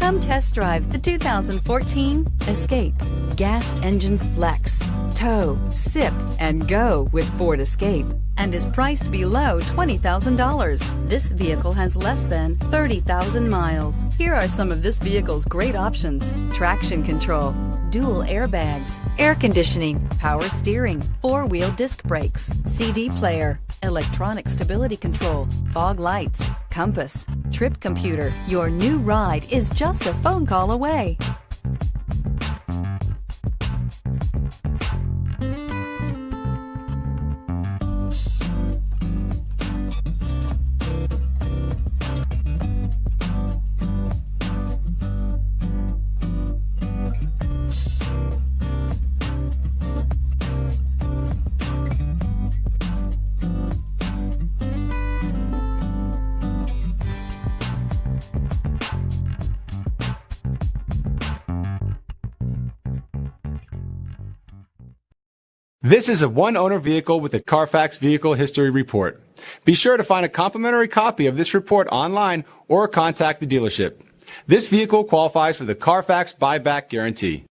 Come test drive the 2014 Escape. Gas engines flex, tow, sip, and go with Ford Escape, and is priced below $20,000. This vehicle has less than 30,000 miles. Here are some of this vehicle's great options: traction control, dual airbags, air conditioning, power steering, four-wheel disc brakes, CD player, electronic stability control, fog lights, compass, trip computer. Your new ride is just a phone call away. This is a one-owner vehicle with a Carfax Vehicle History Report. Be sure to find a complimentary copy of this report online or contact the dealership. This vehicle qualifies for the Carfax Buyback Guarantee.